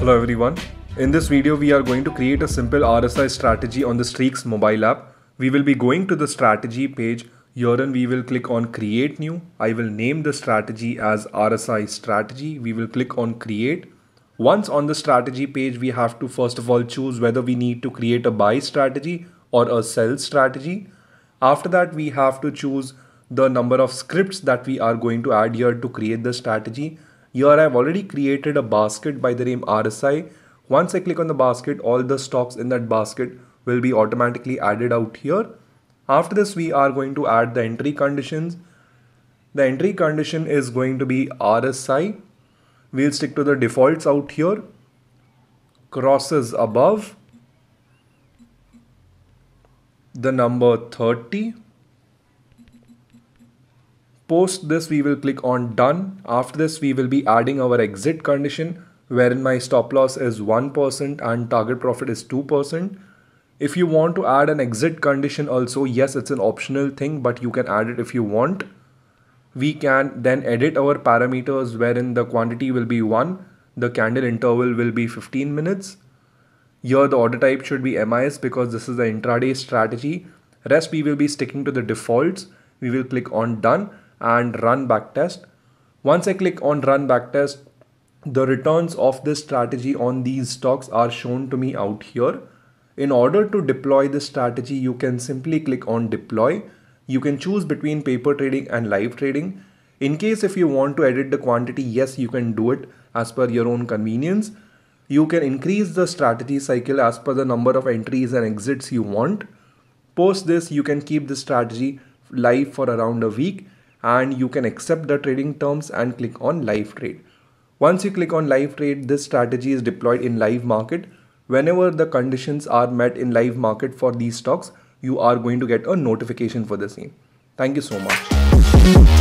Hello everyone. In this video we are going to create a simple RSI strategy on the Streaks mobile app. We will be going to the strategy page. Herein we will click on create new. I will name the strategy as RSI strategy. We will click on create. Once on the strategy page, we have to first of all choose whether we need to create a buy strategy or a sell strategy. After that, we have to choose the number of scripts that we are going to add here to create the strategy. Here I've already created a basket by the name RSI. Once I click on the basket, all the stocks in that basket will be automatically added out here. After this, we are going to add the entry conditions. The entry condition is going to be RSI. We'll stick to the defaults out here. Crosses above the number 30. Post this, we will click on done. After this, we will be adding our exit condition, wherein my stop loss is 1% and target profit is 2%. If you want to add an exit condition also, yes, it's an optional thing, but you can add it if you want. We can then edit our parameters, wherein the quantity will be 1, the candle interval will be 15 minutes. Here the order type should be MIS because this is the intraday strategy. Rest we will be sticking to the defaults. We will click on done and run backtest. Once I click on run backtest, the returns of this strategy on these stocks are shown to me out here. In order to deploy this strategy, you can simply click on deploy. You can choose between paper trading and live trading. In case if you want to edit the quantity, yes, you can do it as per your own convenience. You can increase the strategy cycle as per the number of entries and exits you want. Post this, you can keep the strategy live for around a week and you can accept the trading terms and click on live trade. Once you click on live trade, this strategy is deployed in live market. Whenever the conditions are met in live market for these stocks, you are going to get a notification for the same. Thank you so much.